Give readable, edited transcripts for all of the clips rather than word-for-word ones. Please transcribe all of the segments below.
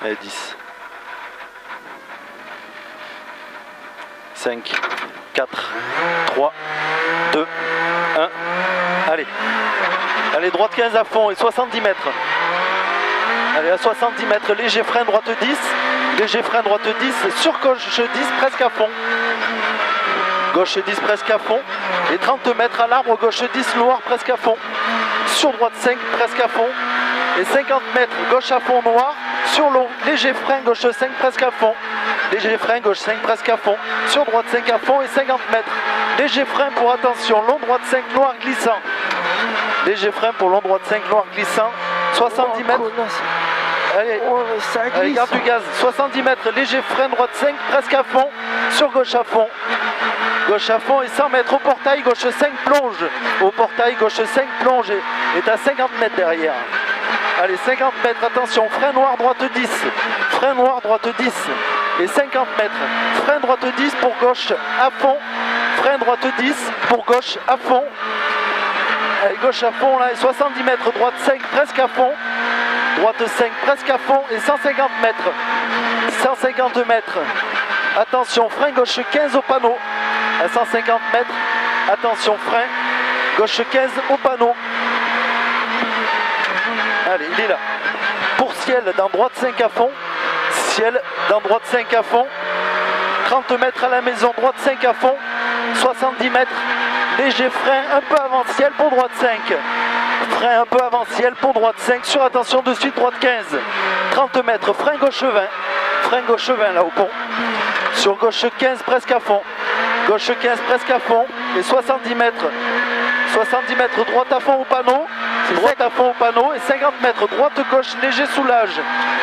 Allez, 10. 5, 4, 3, 2, 1. Allez. Allez, droite 15 à fond et 70 mètres. Allez, à 70 mètres, léger frein, droite 10. Léger frein, droite 10. Sur gauche 10, presque à fond. Gauche 10, presque à fond. Et 30 mètres à l'arbre, gauche 10, noir, presque à fond. Sur droite 5, presque à fond. Et 50 mètres, gauche à fond, noir. Sur long, léger frein, gauche 5, presque à fond. Léger frein, gauche 5, presque à fond. Sur droite 5 à fond et 50 mètres. Léger frein pour attention, long droite 5, noir glissant. Léger frein pour long droite 5, noir glissant. 70 mètres. Allez, allez, garde du gaz. 70 mètres, léger frein, droite 5, presque à fond. Sur gauche à fond. Gauche à fond et 100 mètres au portail, gauche 5, plonge. Au portail, gauche 5, plonge. Et à 50 mètres derrière. Allez, 50 mètres, attention, frein noir, droite 10. Frein noir, droite 10. Et 50 mètres. Frein droite 10 pour gauche à fond. Frein droite 10 pour gauche à fond. Allez, gauche à fond là, et 70 mètres, droite 5, presque à fond. Droite 5, presque à fond. Et 150 mètres. 150 mètres. Attention, frein gauche 15 au panneau. À 150 mètres. Attention, frein. Gauche 15 au panneau. Allez, il est là. Pour ciel, dans droite 5 à fond. Ciel, dans droite 5 à fond. 30 mètres à la maison, droite 5 à fond. 70 mètres. Léger frein, un peu avant ciel pour droite 5. Frein un peu avant ciel pour droite 5. Sur attention de suite, droite 15. 30 mètres, frein gauche 20. Frein gauche 20 là au pont. Sur gauche 15, presque à fond. Gauche 15, presque à fond. Et 70 mètres. 70 mètres, droite à fond au panneau. Droite à fond au panneau. Et 50 mètres, droite gauche, léger soulage.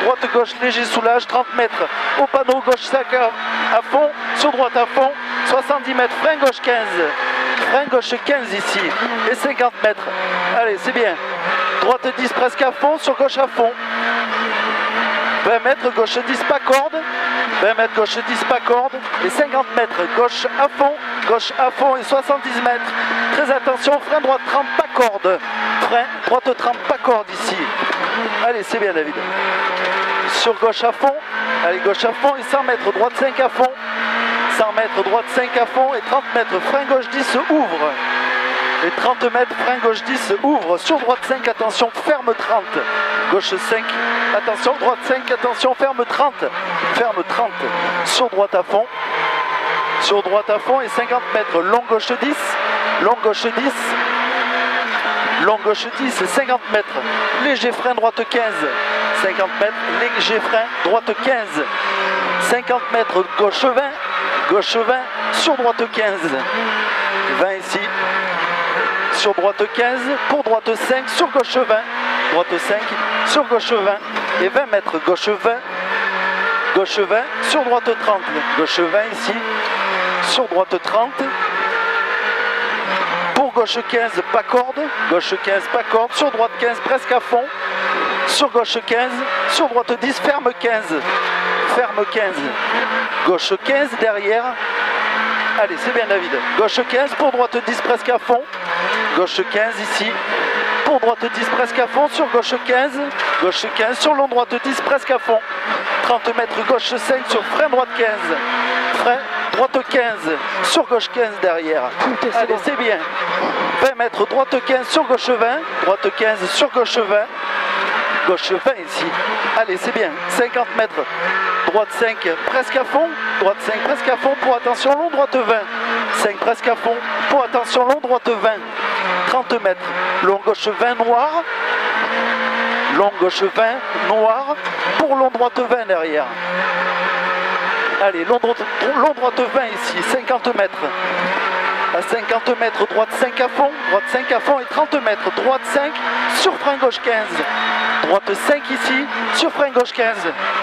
Droite gauche, léger soulage. 30 mètres au panneau, gauche 5 à fond. Sur droite à fond. 70 mètres, frein gauche 15. Frein gauche 15 ici. Et 50 mètres. Allez, c'est bien. Droite 10 presque à fond. Sur gauche à fond. 20 mètres, gauche 10 pas corde. 20 mètres, gauche 10 pas corde. Et 50 mètres, gauche à fond et 70 mètres. Très attention, frein droite 30 pas corde. Frein droite 30 pas corde ici. Allez, c'est bien David. Sur gauche à fond. Allez, gauche à fond et 100 mètres, droite 5 à fond. 100 mètres, droite 5 à fond et 30 mètres, frein gauche 10 ouvre. Et 30 mètres, frein gauche 10 ouvre. Sur droite 5, attention, ferme 30. Gauche 5, attention, droite 5, attention, ferme 30. Ferme 30. Sur droite à fond. Sur droite à fond et 50 mètres, long gauche 10. Long gauche 10. Long gauche 10 et 50 mètres. Léger frein droite 15. 50 mètres, léger frein droite 15. 50 mètres, gauche 20. Gauche 20, sur droite 15. 20 ici. Sur droite 15, pour droite 5, sur gauche 20. Droite 5, sur gauche 20. Et 20 mètres, gauche 20. Gauche 20, sur droite 30. Gauche 20 ici. Sur droite 30. Pour gauche 15, pas corde. Gauche 15, pas corde. Sur droite 15, presque à fond. Sur gauche 15. Sur droite 10, ferme 15. Ferme 15. Gauche 15 derrière. Allez, c'est bien David. Gauche 15, pour droite 10 presque à fond. Gauche 15 ici. Pour droite 10 presque à fond. Sur gauche 15. Gauche 15, sur long droite 10 presque à fond. 30 mètres, gauche 5 sur frein droite 15. Frein droite 15. Sur gauche 15 derrière. Allez, c'est bien. 20 mètres, droite 15 sur gauche 20. Droite 15 sur gauche 20. Gauche 20 ici. Allez, c'est bien. 50 mètres. Droite 5 presque à fond. Droite 5 presque à fond. Pour attention long, droite 20. 5 presque à fond. Pour attention long, droite 20. 30 mètres. Long gauche 20 noir. Long gauche 20 noir. Pour long droite 20 derrière. Allez, long droite 20 ici. 50 mètres. À 50 mètres, droite 5 à fond. Droite 5 à fond et 30 mètres. Droite 5 sur frein gauche 15. Droite 5 ici, sur frein gauche 15.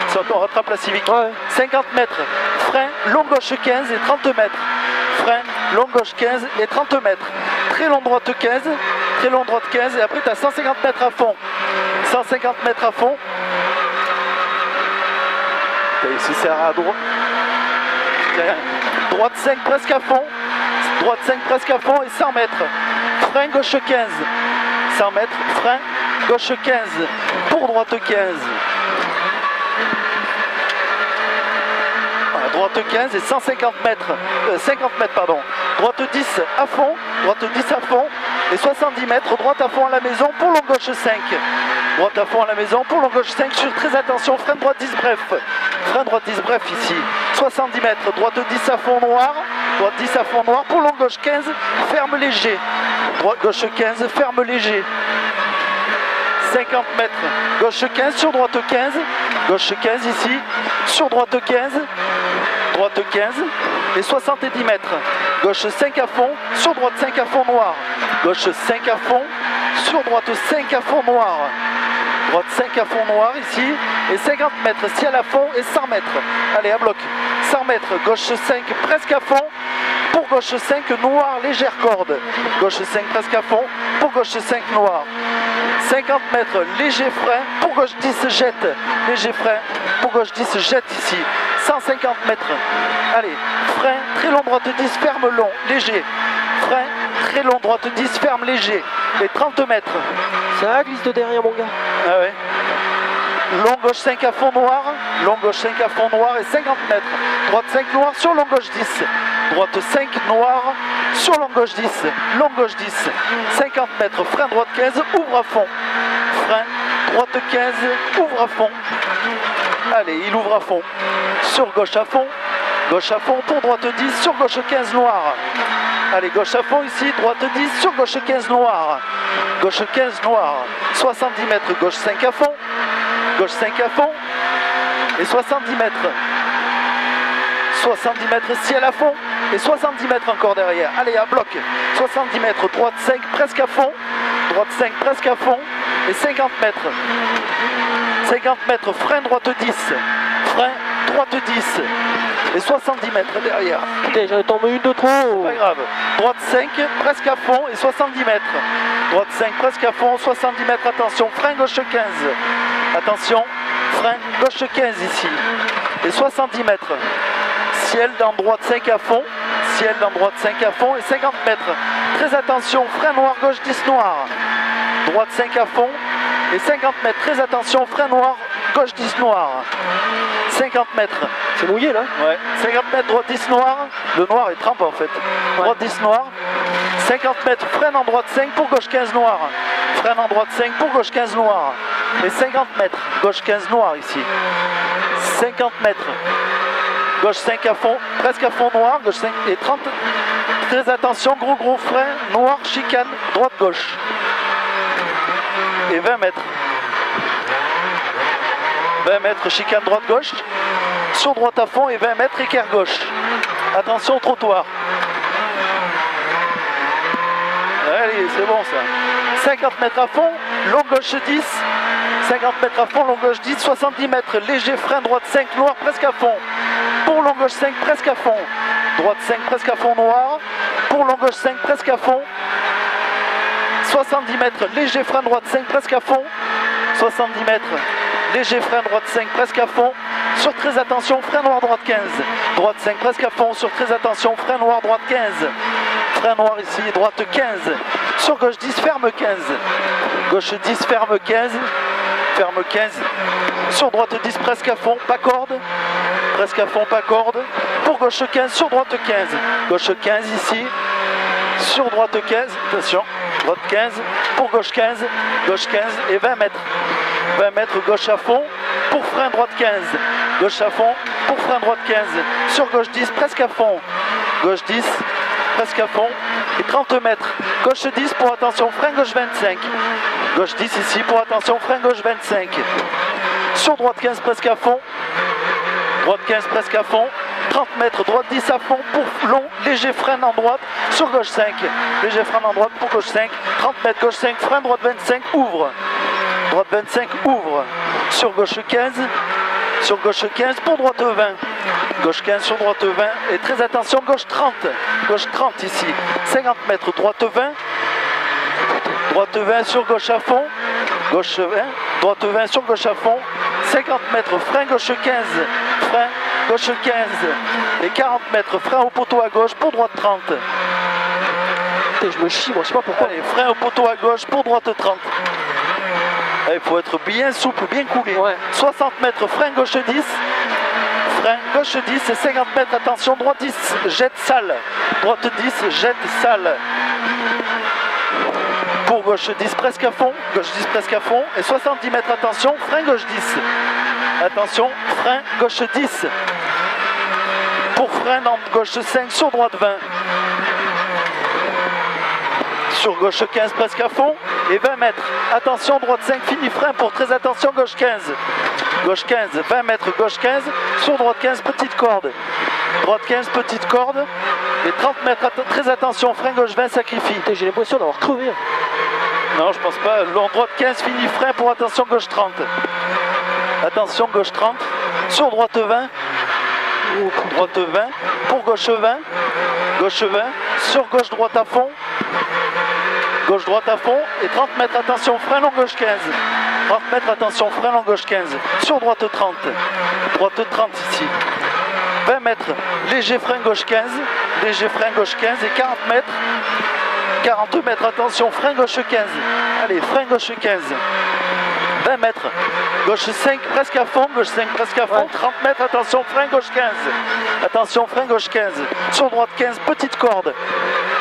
Ça, on rattrape la Civic. Ouais. 50 mètres. Frein, long gauche 15 et 30 mètres. Frein, long gauche 15 et 30 mètres. Très long droite 15. Très long droite 15. Et après, tu as 150 mètres à fond. 150 mètres à fond. Ici, c'est à droite. Droite 5 presque à fond. Droite 5 presque à fond et 100 mètres. Frein gauche 15. 100 mètres. Frein gauche 15. Pour droite 15. Voilà, droite 15 et 150 mètres, 50 mètres pardon. Droite 10 à fond, droite 10 à fond et 70 mètres, droite à fond à la maison pour long gauche 5. Droite à fond à la maison pour long gauche 5 sur très attention, frein droite 10 bref. Frein droite 10 bref ici. 70 mètres, droite 10 à fond noir, droite 10 à fond noir pour long gauche 15, ferme léger. Droite gauche 15, ferme léger. 50 mètres, gauche 15 sur droite 15, gauche 15 ici, sur droite 15, droite 15 et 70 mètres. Gauche 5 à fond, sur droite 5 à fond noir. Gauche 5 à fond, sur droite 5 à fond noir. Droite 5 à fond noir ici et 50 mètres, ciel à fond et 100 mètres. Allez, à bloc. 100 mètres, gauche 5 presque à fond. Pour gauche 5 noir, légère corde. Gauche 5 presque à fond. Pour gauche 5 noir. 50 mètres, léger frein. Pour gauche 10 jette. Léger frein. Pour gauche 10 jette ici. 150 mètres. Allez, frein, très long, droite 10, ferme long, léger. Frein, très long, droite 10, ferme léger. Et 30 mètres. Ça glisse de derrière mon gars. Ah ouais. Long gauche 5 à fond noir. Long gauche 5 à fond noir et 50 mètres. Droite 5 noir sur long gauche 10. Droite 5 noir sur long gauche 10. Long gauche 10. 50 mètres. Frein droite 15. Ouvre à fond. Frein droite 15. Ouvre à fond. Allez, il ouvre à fond. Sur gauche à fond. Gauche à fond pour droite 10. Sur gauche 15 noir. Allez, gauche à fond ici. Droite 10 sur gauche 15 noir. Gauche 15 noir. 70 mètres. Gauche 5 à fond. Gauche 5 à fond. Et 70 mètres. 70 mètres ciel à fond. Et 70 mètres encore derrière. Allez, à bloc. 70 mètres. Droite 5 presque à fond. Droite 5 presque à fond. Et 50 mètres. 50 mètres. Frein droite 10. Frein droite 10. Et 70 mètres derrière. Putain, j'en ai tombé une de trop. Pas grave. Droite 5 presque à fond et 70 mètres. Droite 5 presque à fond, 70 mètres. Attention, frein gauche 15. Attention, frein gauche 15 ici. Et 70 mètres. Ciel dans droite 5 à fond. Ciel dans droite 5 à fond et 50 mètres. Très attention, frein noir gauche 10 noir. Droite 5 à fond et 50 mètres. Très attention, frein noir gauche 10 noir. 50 mètres. C'est mouillé là. Ouais. 50 mètres, droite 10 noir. Le noir est trempe en fait. Droite 10 noir. 50 mètres, frein en droite 5 pour gauche 15 noir. Frein en droite 5 pour gauche 15 noir. Et 50 mètres, gauche 15 noir ici. 50 mètres. Gauche 5 à fond, presque à fond noir. Gauche 5 et 30. Très attention, gros frein, noir, chicane, droite gauche. Et 20 mètres. 20 mètres, chicane droite gauche. Sur droite à fond et 20 mètres, équerre gauche. Attention, trottoir. Allez, c'est bon ça. 50 mètres à fond, long gauche 10. 50 mètres à fond, long gauche 10. 70 mètres, léger frein droite 5 noir, presque à fond. Pour long gauche 5, presque à fond. Droite 5, presque à fond noir. Pour long gauche 5, presque à fond. 70 mètres, léger frein droite 5, presque à fond. 70 mètres. Léger frein droite 5 presque à fond, sur très attention, frein noir droite 15. Droite 5 presque à fond, sur très attention, frein noir droite 15. Frein noir ici, droite 15. Sur gauche 10, ferme 15. Gauche 10, ferme 15. Ferme 15. Sur droite 10, presque à fond, pas corde. Presque à fond, pas corde. Pour gauche 15, sur droite 15. Gauche 15 ici. Sur droite 15, attention, droite 15. Pour gauche 15 et 20 mètres. 20 mètres gauche à fond pour frein droite 15. Gauche à fond pour frein droite 15. Sur gauche 10 presque à fond. Gauche 10 presque à fond. Et 30 mètres. Gauche 10 pour attention frein gauche 25. Gauche 10 ici pour attention frein gauche 25. Sur droite 15 presque à fond. Droite 15 presque à fond. 30 mètres, droite 10 à fond pour long, léger frein en droite, sur gauche 5. Léger frein en droite pour gauche 5. 30 mètres, gauche 5, frein droite 25, ouvre. Droite 25, ouvre. Sur gauche 15. Sur gauche 15 pour droite 20. Gauche 15 sur droite 20. Et très attention, gauche 30. Gauche 30 ici. 50 mètres, droite 20. Droite 20 sur gauche à fond. Gauche 20. Droite 20 sur gauche à fond. 50 mètres, frein gauche 15. Frein gauche 15. Et 40 mètres, frein au poteau à gauche pour droite 30. Putain, je me chie, moi, je sais pas pourquoi. Allez, frein au poteau à gauche pour droite 30. Il faut être bien souple, bien coulé. Ouais. 60 mètres, frein gauche 10. Frein gauche 10 et 50 mètres, attention, droite 10, jette sale. Droite 10, jette sale. Pour gauche 10 presque à fond, gauche 10 presque à fond. Et 70 mètres, attention, frein gauche 10. Attention, frein gauche 10. Pour frein dans gauche 5, sur droite 20. Sur gauche 15 presque à fond et 20 mètres. Attention, droite 5, fini frein pour très attention, gauche 15. Gauche 15, 20 mètres, gauche 15. Sur droite 15, petite corde. Droite 15, petite corde. Et 30 mètres, très attention, frein gauche 20, sacrifie. J'ai l'impression d'avoir crevé. Non, je pense pas. Long droite 15, fini frein pour attention, gauche 30. Attention, gauche 30. Sur droite 20. Droite 20. Pour gauche 20. Gauche 20. Sur gauche droite à fond. Gauche droite à fond et 30 mètres, attention, frein long gauche 15. 30 mètres, attention, frein long gauche 15. Sur droite 30. Droite 30 ici. 20 mètres, léger frein gauche 15. Léger frein gauche 15 et 40 mètres. 40 mètres, attention, frein gauche 15. Allez, frein gauche 15. 20 mètres, gauche 5 presque à fond, gauche 5 presque à fond, 30 mètres, attention, frein gauche 15. Attention, frein gauche 15. Sur droite 15, petite corde.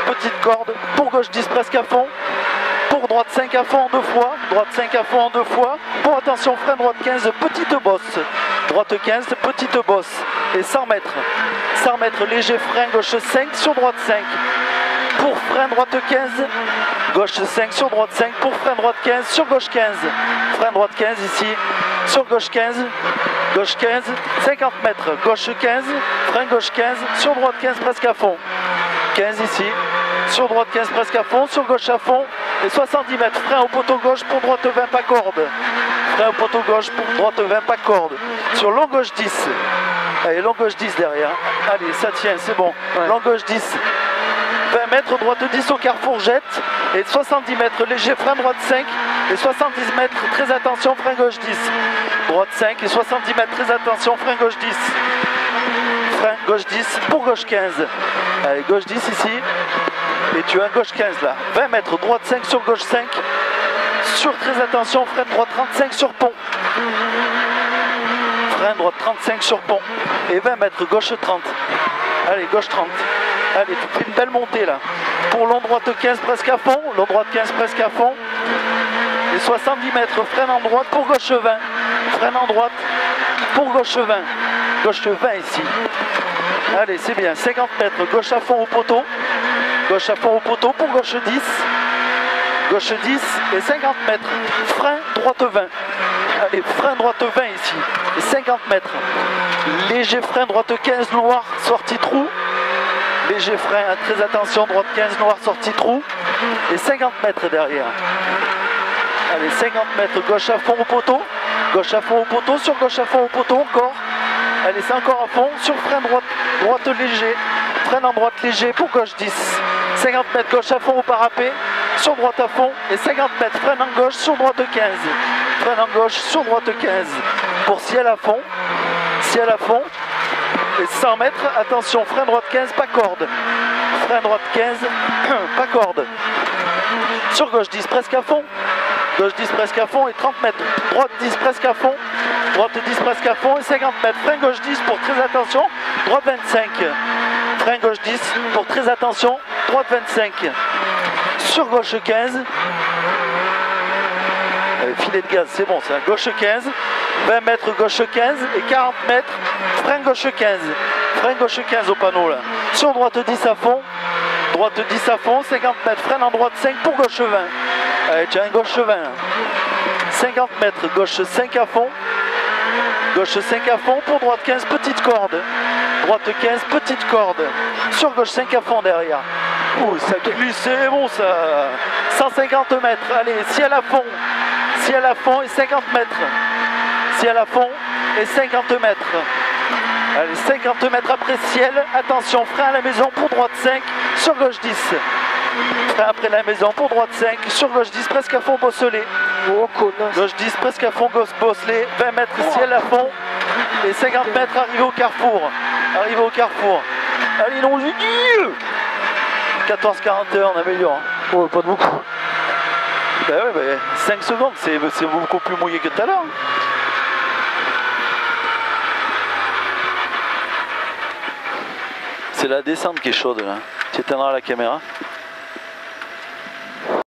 Petite corde, pour gauche 10 presque à fond, pour droite 5 à fond en 2 fois, droite 5 à fond en 2 fois, pour attention frein droite 15, petite bosse, droite 15, petite bosse, et 100 mètres, léger frein gauche 5, sur droite 5, pour frein droite 15, gauche 5, sur droite 5, pour frein droite 15, sur gauche 15, frein droite 15 ici, sur gauche 15, 50 mètres, gauche 15, frein gauche 15, sur droite 15 presque à fond, 15 ici, sur droite 15 presque à fond, sur gauche à fond, et 70 mètres, frein au poteau gauche pour droite 20, pas corde. Frein au poteau gauche pour droite 20, pas corde. Sur long gauche 10. Allez, long gauche 10 derrière. Allez, ça tient, c'est bon. Ouais. Long gauche 10. 20 mètres, droite 10 au carrefour, jette. Et 70 mètres, léger, frein droite 5. Et 70 mètres, très attention, frein gauche 10. Droite 5 et 70 mètres, très attention, frein gauche 10. Frein gauche 10 pour gauche 15. Allez, gauche 10 ici. Et tu as gauche 15 là. 20 mètres, droite 5 sur gauche 5. Sur très attention, frein droite 35 sur pont. Frein droite 35 sur pont. Et 20 mètres, gauche 30. Allez, gauche 30. Allez, tu fais une belle montée là. Pour long droite 15 presque à fond. Long droite 15 presque à fond. Et 70 mètres, frein en droite pour gauche 20. Frein en droite pour gauche 20. Gauche 20 ici. Allez, c'est bien. 50 mètres, gauche à fond au poteau. Gauche à fond au poteau pour gauche 10. Gauche 10 et 50 mètres. Frein droite 20. Allez, frein droite 20 ici. Et 50 mètres. Léger frein droite 15 noir, sortie trou. Léger frein, très attention, droite 15 noir, sortie trou. Et 50 mètres derrière. Allez, 50 mètres, gauche à fond au poteau. Gauche à fond au poteau, sur gauche à fond au poteau encore. Allez, c'est encore à fond, sur frein droite, droite léger. Frein en droite léger pour gauche 10. 50 mètres, gauche à fond au parapet. Sur droite à fond. Et 50 mètres, frein en gauche, sur droite 15. Frein en gauche, sur droite 15. Pour ciel à fond. Ciel à fond. Et 100 mètres, attention, frein droite 15, pas corde. Frein droite 15, pas corde. Sur gauche 10, presque à fond. Gauche 10 presque à fond et 30 mètres. Droite 10 presque à fond. Droite 10 presque à fond et 50 mètres. Frein gauche 10 pour très attention. Droite 25. Frein gauche 10 pour très attention. Droite 25. Sur gauche 15. Filet de gaz, c'est bon ça. Gauche 15. 20 mètres gauche 15 et 40 mètres. Frein gauche 15. Frein gauche 15 au panneau là. Sur droite 10 à fond. Droite 10 à fond. 50 mètres. Frein en droite 5 pour gauche 20. Allez, tiens, gauche 20. 50 mètres, gauche 5 à fond. Gauche 5 à fond pour droite 15, petite corde. Droite 15, petite corde. Sur gauche 5 à fond derrière. Ouh, ça glisse, c'est bon ça. 150 mètres, allez, ciel à fond. Ciel à fond et 50 mètres. Ciel à fond et 50 mètres. Allez, 50 mètres après ciel. Attention, frein à la maison pour droite 5, sur gauche 10. Frein après la maison pour droite 5, sur gauche 10, presque à fond bosselé. Oh, connasse. Gauche 10, presque à fond bosselé. 20 mètres ciel à fond. Et 50 mètres arrivé au carrefour. Arrivé au carrefour. Allez, non, j'ai dit 14,41, on améliore. Oh, pas de beaucoup. Ben ouais, ben 5 secondes, c'est beaucoup plus mouillé que tout à l'heure. C'est la descente qui est chaude là. Tu éteindras la caméra.